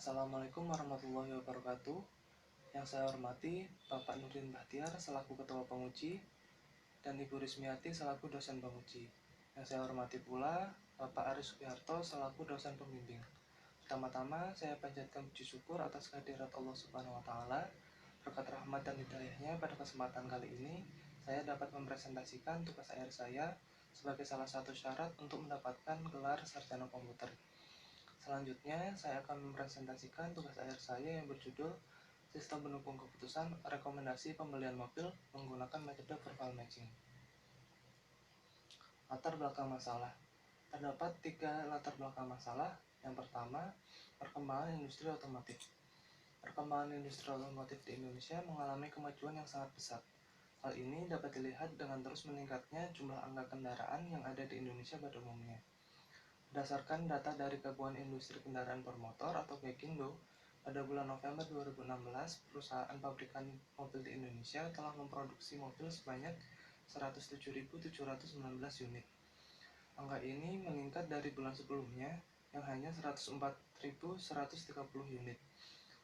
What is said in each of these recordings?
Assalamualaikum warahmatullahi wabarakatuh. Yang saya hormati Bapak Nurdin Bahtiar selaku Ketua Penguji dan Ibu Rismiati selaku dosen penguji. Yang saya hormati pula Bapak Aris Sugiharto selaku dosen pembimbing. Pertama-tama saya panjatkan puji syukur atas kehadirat Allah Subhanahu wa taala. Berkat rahmat dan hidayahnya pada kesempatan kali ini saya dapat mempresentasikan tugas akhir saya sebagai salah satu syarat untuk mendapatkan gelar sarjana komputer. Selanjutnya, saya akan mempresentasikan tugas akhir saya yang berjudul Sistem Pendukung Keputusan Rekomendasi Pembelian Mobil menggunakan metode profile matching. Latar belakang masalah. Terdapat 3 latar belakang masalah. Yang pertama, perkembangan industri otomotif. Perkembangan industri otomotif di Indonesia mengalami kemajuan yang sangat pesat. Hal ini dapat dilihat dengan terus meningkatnya jumlah angka kendaraan yang ada di Indonesia pada umumnya. Berdasarkan data dari Gabungan Industri Kendaraan Bermotor atau Gaikindo, pada bulan November 2016, perusahaan pabrikan mobil di Indonesia telah memproduksi mobil sebanyak 107.719 unit. Angka ini meningkat dari bulan sebelumnya yang hanya 104.130 unit,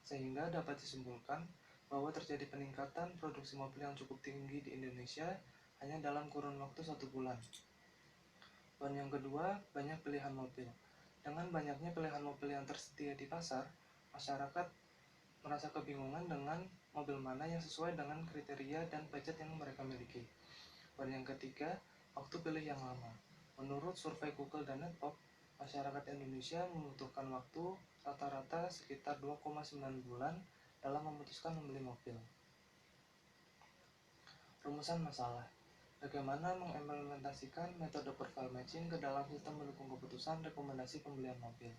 sehingga dapat disimpulkan bahwa terjadi peningkatan produksi mobil yang cukup tinggi di Indonesia hanya dalam kurun waktu 1 bulan. Dan yang kedua, banyak pilihan mobil. Dengan banyaknya pilihan mobil yang tersedia di pasar, masyarakat merasa kebingungan dengan mobil mana yang sesuai dengan kriteria dan budget yang mereka miliki. Dan yang ketiga, waktu pilih yang lama. Menurut survei Google dan Netpop, masyarakat Indonesia membutuhkan waktu rata-rata sekitar 2,9 bulan dalam memutuskan membeli mobil. Rumusan masalah. Bagaimana mengimplementasikan metode profile matching ke dalam sistem pendukung keputusan rekomendasi pembelian mobil.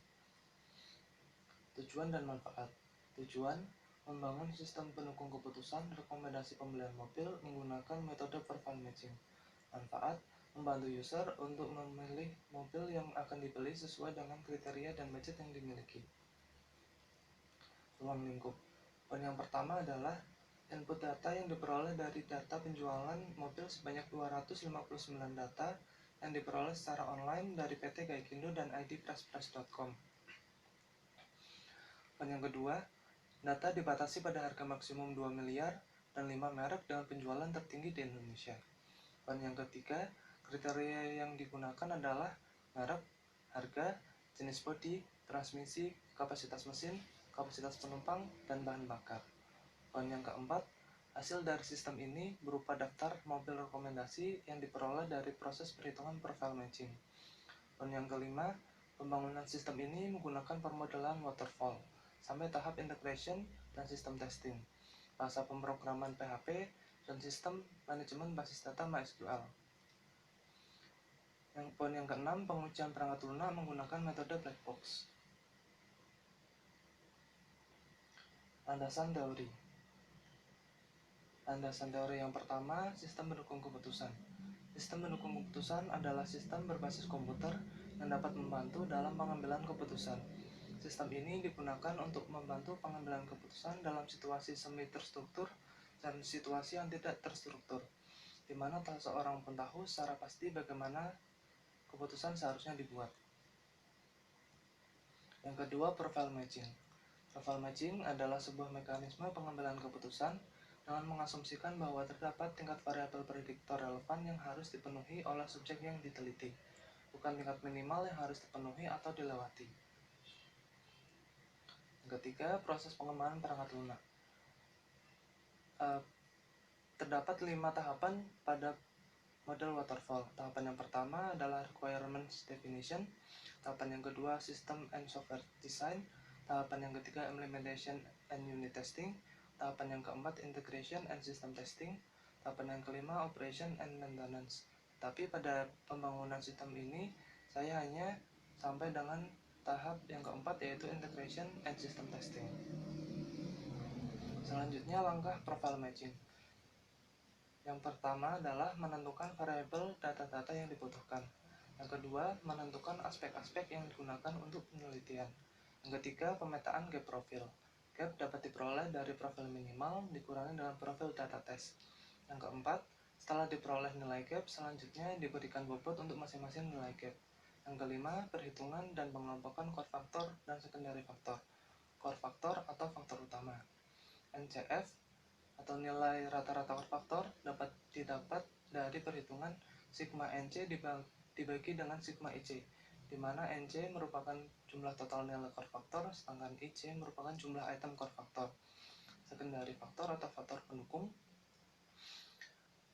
Tujuan dan manfaat. Tujuan, membangun sistem pendukung keputusan rekomendasi pembelian mobil menggunakan metode profile matching. Manfaat, membantu user untuk memilih mobil yang akan dibeli sesuai dengan kriteria dan budget yang dimiliki. Ruang lingkup. Poin yang pertama adalah input data yang diperoleh dari data penjualan mobil sebanyak 259 data yang diperoleh secara online dari PT Gaikindo dan idpresspress.com. Dan yang kedua, data dibatasi pada harga maksimum 2 miliar dan 5 merek dengan penjualan tertinggi di Indonesia. Dan yang ketiga, kriteria yang digunakan adalah merek, harga, jenis bodi, transmisi, kapasitas mesin, kapasitas penumpang, dan bahan bakar. Dan yang keempat, hasil dari sistem ini berupa daftar mobil rekomendasi yang diperoleh dari proses perhitungan profile matching. Dan yang kelima, pembangunan sistem ini menggunakan permodelan waterfall sampai tahap integration dan sistem testing, bahasa pemrograman PHP, dan sistem manajemen basis data MySQL. Poin yang keenam, pengujian perangkat lunak menggunakan metode black box. Landasan teori. Landasan teori yang pertama, sistem pendukung keputusan. Sistem pendukung keputusan adalah sistem berbasis komputer yang dapat membantu dalam pengambilan keputusan. Sistem ini digunakan untuk membantu pengambilan keputusan dalam situasi semi terstruktur dan situasi yang tidak terstruktur, di mana tak seorang pun tahu secara pasti bagaimana keputusan seharusnya dibuat. Yang kedua, profile matching. Profile matching adalah sebuah mekanisme pengambilan keputusan dengan mengasumsikan bahwa terdapat tingkat variabel prediktor relevan yang harus dipenuhi oleh subjek yang diteliti, bukan tingkat minimal yang harus dipenuhi atau dilewati. Yang ketiga, proses pengembangan perangkat lunak. Terdapat 5 tahapan pada model waterfall. Tahapan yang pertama adalah requirements definition, tahapan yang kedua system and software design, tahapan yang ketiga implementation and unit testing, tahapan yang keempat integration and system testing, tahapan yang kelima operation and maintenance. Tapi pada pembangunan sistem ini saya hanya sampai dengan tahap yang keempat, yaitu integration and system testing. Selanjutnya, langkah profile matching. Yang pertama adalah menentukan variabel data-data yang dibutuhkan. Yang kedua, menentukan aspek-aspek yang digunakan untuk penelitian. Yang ketiga, pemetaan gap profil. Gap dapat diperoleh dari profil minimal dikurangi dengan profil data test. Yang keempat, setelah diperoleh nilai gap, selanjutnya diberikan bobot untuk masing-masing nilai gap. Yang kelima, perhitungan dan pengelompokan core faktor dan secondary faktor. core factor atau faktor utama. NCF atau nilai rata-rata core factor dapat didapat dari perhitungan sigma NC dibagi dengan sigma IC, di mana NC merupakan jumlah total nilai core factor, sedangkan IC merupakan jumlah item core factor. Secondary factor atau faktor pendukung.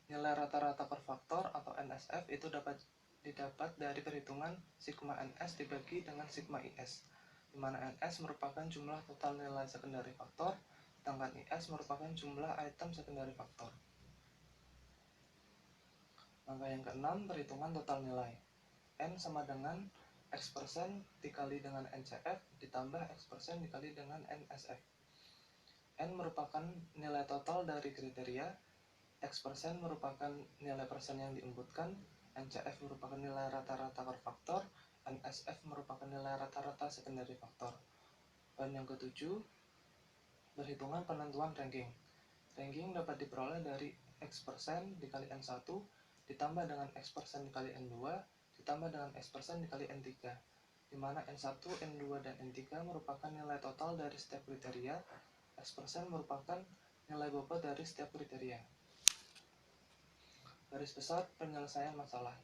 Nilai rata-rata core factor atau NSF itu dapat didapat dari perhitungan sigma NS dibagi dengan sigma IS, di mana NS merupakan jumlah total nilai secondary factor, sedangkan IS merupakan jumlah item secondary factor. Langkah yang keenam, perhitungan total nilai. N sama dengan X% dikali dengan NCF ditambah X% dikali dengan NSF. N merupakan nilai total dari kriteria, X% merupakan nilai persen yang diinputkan, NCF merupakan nilai rata-rata core factor, NSF merupakan nilai rata-rata secondary factor. Dan yang ketujuh, perhitungan penentuan ranking. Ranking dapat diperoleh dari X% dikali N1 ditambah dengan X% dikali N2 ditambah dengan X% dikali N3, di mana N1, N2, dan N3 merupakan nilai total dari setiap kriteria, X% merupakan nilai bobot dari setiap kriteria. Garis besar penyelesaian masalah.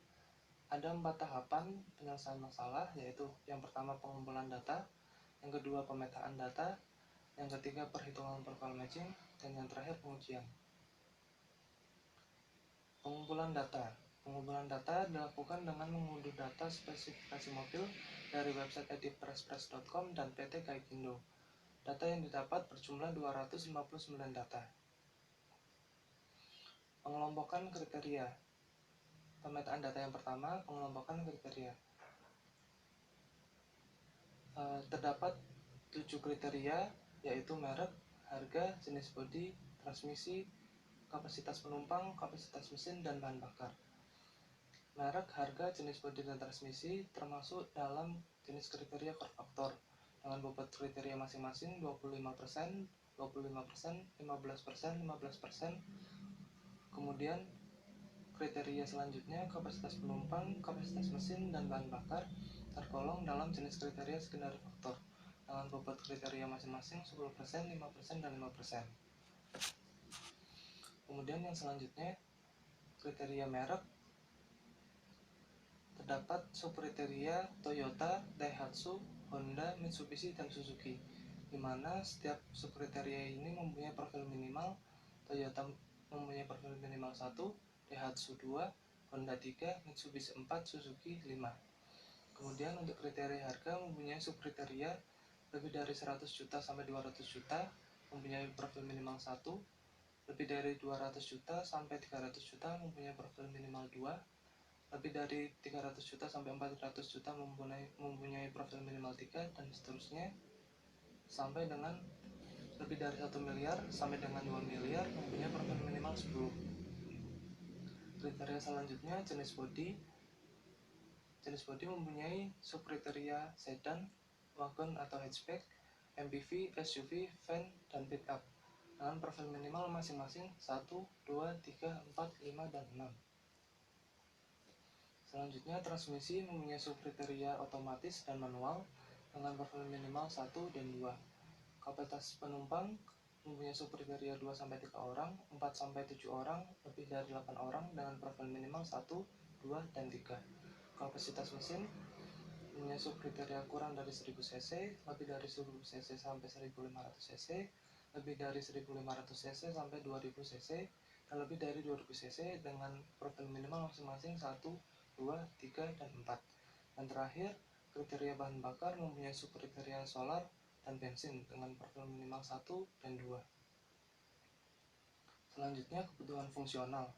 Ada 4 tahapan penyelesaian masalah, yaitu yang pertama pengumpulan data, yang kedua pemetaan data, yang ketiga perhitungan profile matching, dan yang terakhir pengujian. Pengumpulan data. Pengumpulan data dilakukan dengan mengunduh data spesifikasi mobil dari website editpresspress.com dan PT Gaikindo. Data yang didapat berjumlah 259 data. Pengelompokan kriteria. Pemetaan data yang pertama, pengelompokan kriteria. Terdapat 7 kriteria, yaitu merek, harga, jenis bodi, transmisi, kapasitas penumpang, kapasitas mesin, dan bahan bakar. Merek, harga, jenis bodi, dan transmisi termasuk dalam jenis kriteria core factor dengan bobot kriteria masing-masing 25%, 25%, 15%, 15%. Kemudian kriteria selanjutnya kapasitas penumpang, kapasitas mesin, dan bahan bakar tergolong dalam jenis kriteria secondary factor dengan bobot kriteria masing-masing 10%, 5%, dan 5%. Kemudian yang selanjutnya kriteria merek. Terdapat subkriteria Toyota, Daihatsu, Honda, Mitsubishi, dan Suzuki, di mana setiap subkriteria ini mempunyai profil minimal. Toyota mempunyai profil minimal 1, Daihatsu 2, Honda 3, Mitsubishi 4, Suzuki 5. Kemudian untuk kriteria harga mempunyai subkriteria lebih dari 100 juta sampai 200 juta mempunyai profil minimal 1, lebih dari 200 juta sampai 300 juta mempunyai profil minimal 2, lebih dari 300 juta sampai 400 juta mempunyai profil minimal 3, dan seterusnya sampai dengan lebih dari 1 miliar sampai dengan 2 miliar mempunyai profil minimal 10. Kriteria selanjutnya jenis bodi. Jenis bodi mempunyai subkriteria sedan, wagon atau hatchback, MPV, SUV, van, dan pickup dengan profil minimal masing-masing 1, 2, 3, 4, 5, dan 6. Selanjutnya transmisi mempunyai subkriteria otomatis dan manual dengan profil minimal 1 dan 2. Kapasitas penumpang mempunyai subkriteria 2-3 orang, 4-7 orang, lebih dari 8 orang dengan profil minimal 1, 2, dan 3. Kapasitas mesin mempunyai subkriteria kurang dari 1000 cc, lebih dari 1000 cc sampai 1500 cc, lebih dari 1500 cc sampai 2000 cc, dan lebih dari 2000 cc dengan profil minimal masing-masing 1, 2, 3, dan 4. Dan terakhir, kriteria bahan bakar mempunyai subkriteria solar dan bensin dengan profil minimal 1 dan 2. Selanjutnya, kebutuhan fungsional.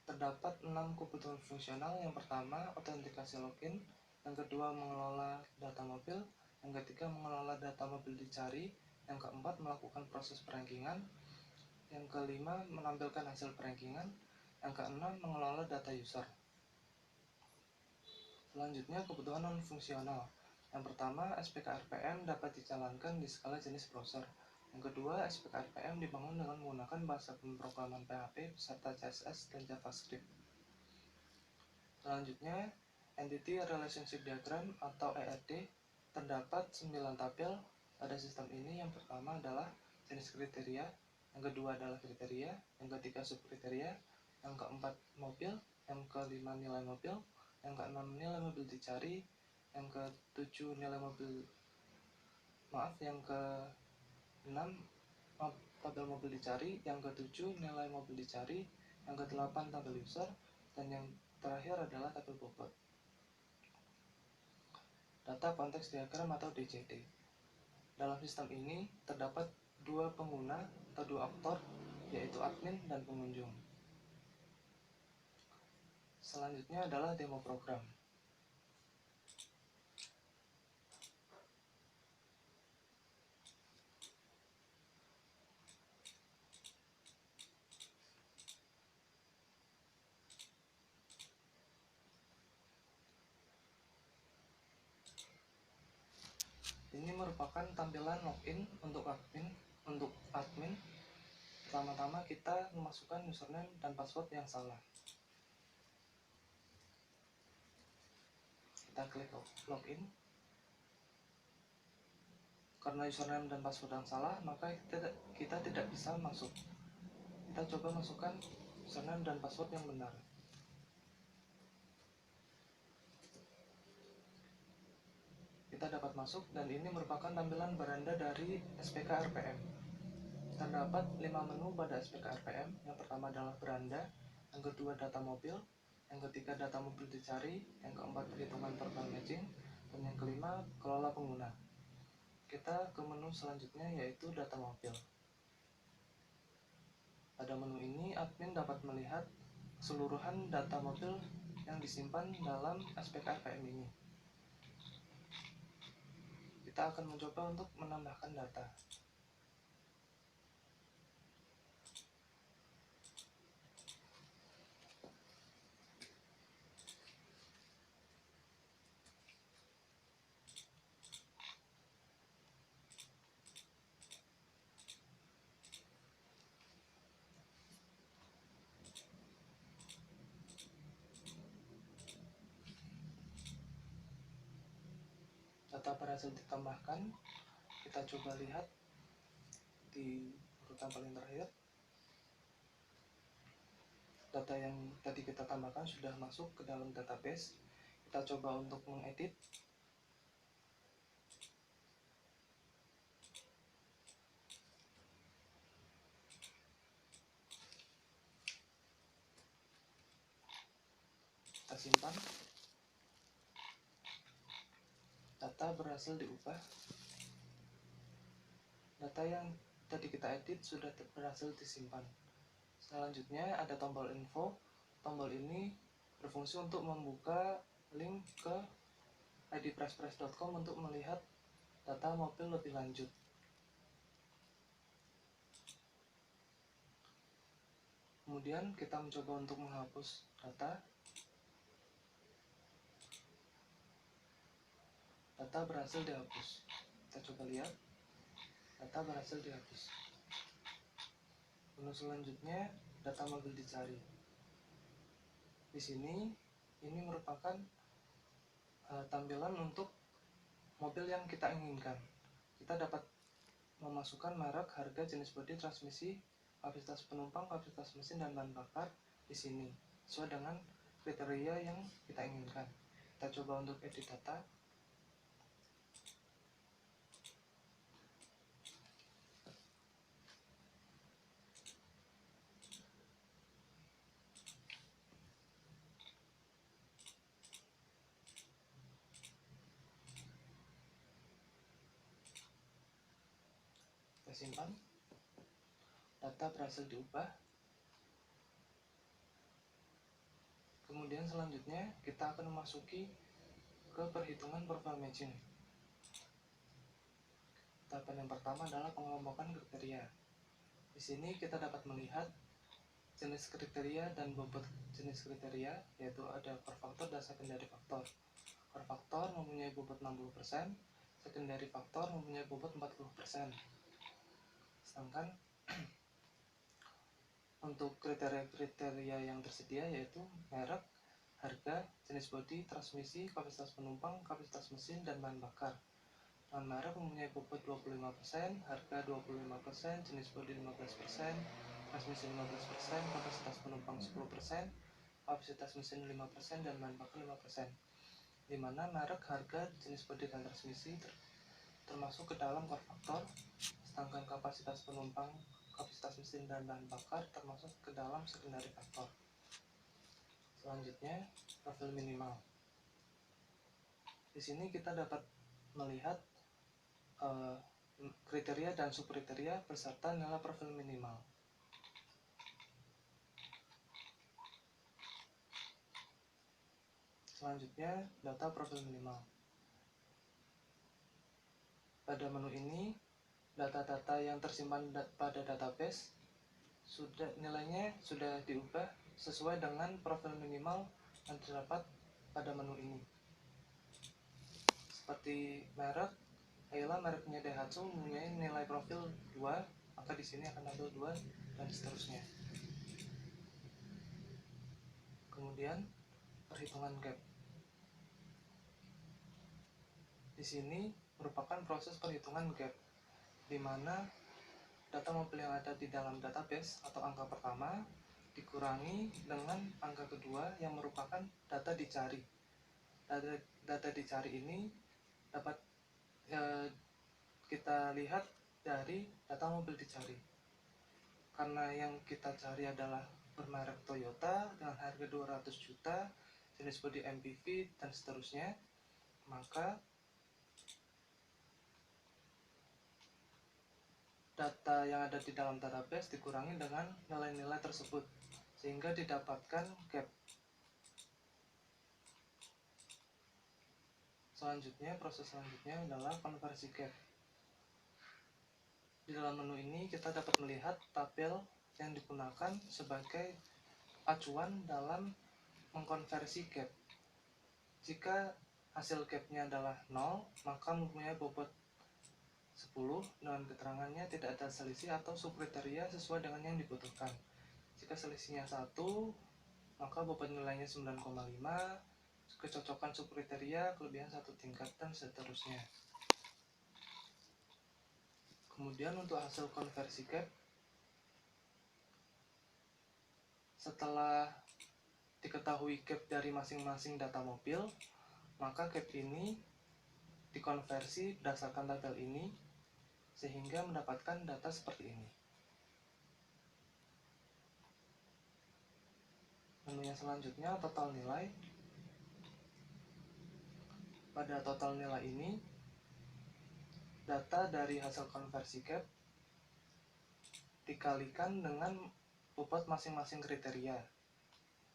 Terdapat 6 kebutuhan fungsional. Yang pertama, autentikasi login. Yang kedua, mengelola data mobil. Yang ketiga, mengelola data mobil dicari. Yang keempat, melakukan proses perankingan. Yang kelima, menampilkan hasil perankingan. Yang keenam, mengelola data user. Selanjutnya, kebutuhan non-fungsional. Yang pertama, SPK RPM dapat dijalankan di skala jenis browser. Yang kedua, SPK RPM dibangun dengan menggunakan bahasa pemrograman PHP beserta CSS dan JavaScript. Selanjutnya, Entity Relationship Diagram atau ERD. Terdapat 9 tabel pada pada sistem ini yang pertama adalah jenis kriteria, yang kedua adalah kriteria, yang ketiga subkriteria, yang keempat mobil, yang kelima nilai mobil, yang keenam nilai mobil dicari, yang ketujuh nilai mobil yang keenam tabel mobil dicari, yang ketujuh nilai mobil dicari, yang kedelapan tabel user, dan yang terakhir adalah tabel bobot. Data konteks diagram atau DCD. Dalam sistem ini terdapat dua pengguna atau dua aktor, yaitu admin dan pengunjung. Selanjutnya adalah demo program. Ini merupakan tampilan login untuk admin. Pertama-tama kita memasukkan username dan password yang salah. Kita klik login. Karena username dan password yang salah, maka kita tidak bisa masuk. Kita coba masukkan username dan password yang benar. Kita dapat masuk, dan ini merupakan tampilan beranda dari SPK RPM. Terdapat 5 menu pada SPK RPM. Yang pertama adalah beranda, yang kedua data mobil, yang ketiga data mobil dicari, yang keempat perhitungan verbal matching, dan yang kelima kelola pengguna. Kita ke menu selanjutnya, yaitu data mobil. Pada menu ini admin dapat melihat keseluruhan data mobil yang disimpan dalam SPK RPM ini. Kita akan mencoba untuk menambahkan data. Data berhasil ditambahkan. Kita coba lihat di urutan paling terakhir. Data yang tadi kita tambahkan sudah masuk ke dalam database. Kita coba untuk mengedit. Kita simpan. Data berhasil diubah. Data yang tadi kita edit sudah berhasil disimpan. Selanjutnya ada tombol info. Tombol ini berfungsi untuk membuka link ke idpresspress.com untuk melihat data mobil lebih lanjut. Kemudian kita mencoba untuk menghapus data. Data berhasil dihapus. Kita coba lihat. Data berhasil dihapus. Menu selanjutnya data mobil dicari. Di sini ini merupakan tampilan untuk mobil yang kita inginkan. Kita dapat memasukkan merek, harga, jenis bodi, transmisi, kapasitas penumpang, kapasitas mesin, dan bahan bakar di sini sesuai dengan kriteria yang kita inginkan. Kita coba untuk edit data. Kita simpan. Data berhasil diubah. Kemudian selanjutnya kita akan memasuki ke perhitungan profile matching. Tahapan yang pertama adalah pengelompokan kriteria. Di sini kita dapat melihat jenis kriteria dan bobot jenis kriteria, yaitu ada core factor dan secondary factor. Core factor mempunyai bobot 60%, secondary factor mempunyai bobot 40%. Sedangkan untuk kriteria-kriteria yang tersedia yaitu merek, harga, jenis bodi, transmisi, kapasitas penumpang, kapasitas mesin, dan bahan bakar. Merek mempunyai bobot 25%, harga 25%, jenis bodi 15%, transmisi 15%, kapasitas penumpang 10%, kapasitas mesin 5%, dan bahan bakar 5%. Di mana merek, harga, jenis bodi, dan transmisi termasuk ke dalam core factor, sedangkan kapasitas penumpang, kapasitas mesin, dan bahan bakar termasuk ke dalam secondary factor. Selanjutnya, profil minimal. Di sini kita dapat melihat kriteria dan subkriteria beserta nilai profil minimal. Selanjutnya, data profil minimal. Pada menu ini, data-data yang tersimpan pada database nilainya sudah diubah sesuai dengan profil minimal yang terdapat pada menu ini. Seperti merek, Ayla mereknya Daihatsu mempunyai nilai profil 2, maka di sini akan tampil 2 dan seterusnya. Kemudian perhitungan gap. Di sini merupakan proses perhitungan gap, di mana data mobil yang ada di dalam database atau angka pertama dikurangi dengan angka kedua yang merupakan data dicari. Data dicari ini dapat kita lihat dari data mobil dicari. Karena yang kita cari adalah bermerek Toyota dengan harga 200 juta, jenis bodi MPV, dan seterusnya, maka data yang ada di dalam database dikurangi dengan nilai-nilai tersebut, sehingga didapatkan gap. Proses selanjutnya adalah konversi gap. Di dalam menu ini kita dapat melihat tabel yang digunakan sebagai acuan dalam mengkonversi gap. Jika hasil gapnya adalah 0, maka mempunyai bobot 10 dengan keterangannya tidak ada selisih atau subkriteria sesuai dengan yang dibutuhkan. Jika selisihnya 1, maka bobot nilainya 9,5, kecocokan subkriteria kelebihan 1 tingkat, dan seterusnya. Kemudian untuk hasil konversi gap, setelah diketahui gap dari masing-masing data mobil, maka gap ini dikonversi berdasarkan tabel ini sehingga mendapatkan data seperti ini. Menu yang selanjutnya, total nilai. Pada total nilai ini, data dari hasil konversi gap dikalikan dengan bobot masing-masing kriteria.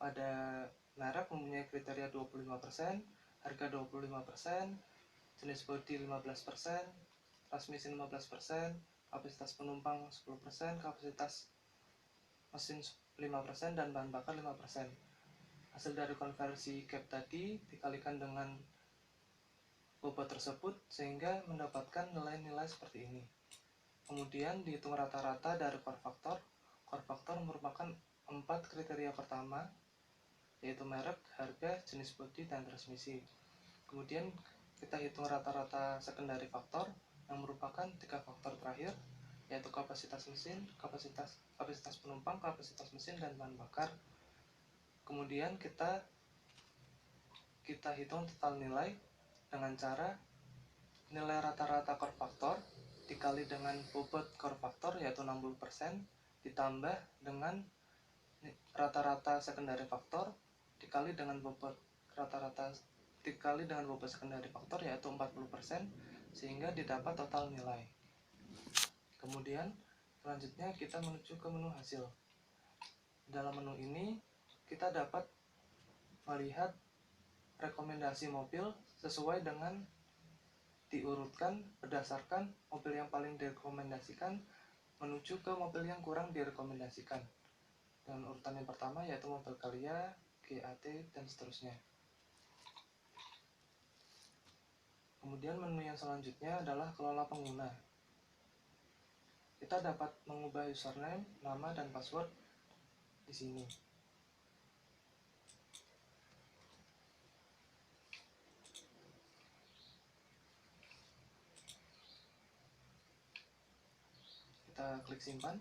Pada merek mempunyai kriteria 25%, harga 25%, jenis bodi 15%, transmisi 15%, kapasitas penumpang 10%, kapasitas mesin 5%, dan bahan bakar 5%. Hasil dari konversi gap tadi dikalikan dengan bobot tersebut sehingga mendapatkan nilai-nilai seperti ini. Kemudian dihitung rata-rata dari core factor. Core factor merupakan 4 kriteria pertama, yaitu merek, harga, jenis bodi, dan transmisi. Kemudian kita hitung rata-rata secondary factor yang merupakan 3 faktor terakhir, yaitu kapasitas mesin, kapasitas penumpang, kapasitas mesin, dan bahan bakar. Kemudian kita hitung total nilai dengan cara nilai rata-rata core factor dikali dengan bobot core factor, yaitu 60%, ditambah dengan rata-rata secondary factor dikali dengan bobot secondary factor, yaitu 40%, sehingga didapat total nilai. Kemudian selanjutnya kita menuju ke menu hasil. Dalam menu ini kita dapat melihat rekomendasi mobil sesuai dengan diurutkan berdasarkan mobil yang paling direkomendasikan menuju ke mobil yang kurang direkomendasikan. Dan urutan yang pertama yaitu mobil Calya, GAT, dan seterusnya. Kemudian menu yang selanjutnya adalah kelola pengguna. Kita dapat mengubah username, nama, dan password di sini. kita klik simpan,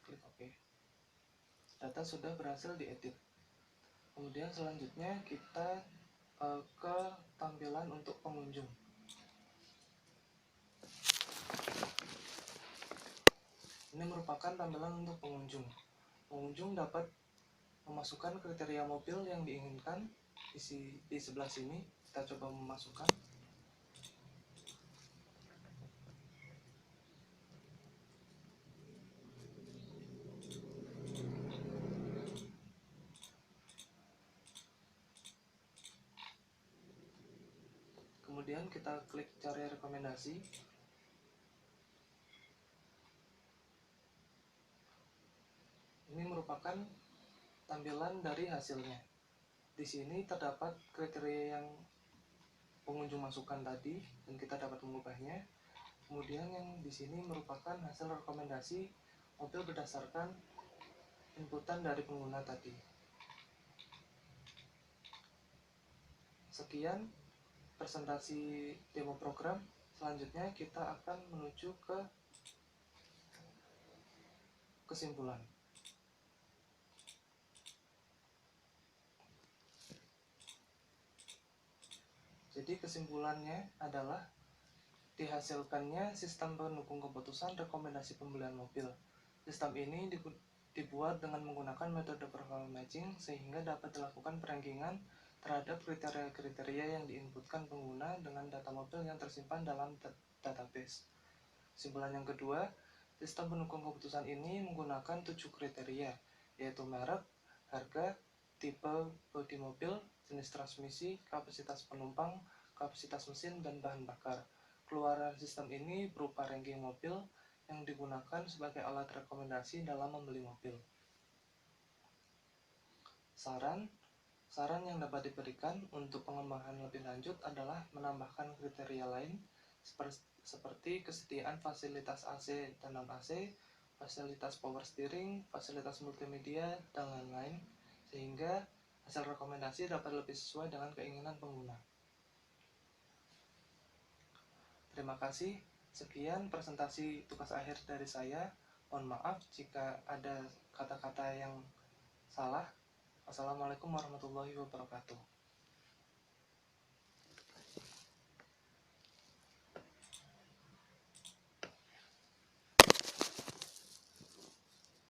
klik OK. Data sudah berhasil diedit. Kemudian selanjutnya kita ke tampilan untuk pengunjung. Ini merupakan tampilan untuk pengunjung. Pengunjung dapat memasukkan kriteria mobil yang diinginkan di sebelah sini. Kita coba memasukkan. Kemudian kita klik cari rekomendasi. Ini merupakan tampilan dari hasilnya. Di sini terdapat kriteria yang pengunjung masukkan tadi dan kita dapat mengubahnya. Kemudian yang di sini merupakan hasil rekomendasi mobil berdasarkan inputan dari pengguna tadi. Sekian presentasi demo program. Selanjutnya kita akan menuju ke kesimpulan. Jadi kesimpulannya adalah dihasilkannya sistem pendukung keputusan rekomendasi pembelian mobil. Sistem ini dibuat dengan menggunakan metode profile matching sehingga dapat dilakukan perankingan terhadap kriteria-kriteria yang diinputkan pengguna dengan data mobil yang tersimpan dalam database. Kesimpulan yang kedua, sistem pendukung keputusan ini menggunakan 7 kriteria, yaitu merek, harga, tipe bodi mobil, jenis transmisi, kapasitas penumpang, kapasitas mesin, dan bahan bakar. Keluaran sistem ini berupa ranking mobil yang digunakan sebagai alat rekomendasi dalam membeli mobil. Saran yang dapat diberikan untuk pengembangan lebih lanjut adalah menambahkan kriteria lain seperti kesediaan fasilitas AC dan non-AC, fasilitas power steering, fasilitas multimedia, dan lain-lain, sehingga hasil rekomendasi dapat lebih sesuai dengan keinginan pengguna. Terima kasih. Sekian presentasi tugas akhir dari saya. Mohon maaf jika ada kata-kata yang salah. Wassalamualaikum warahmatullahi wabarakatuh.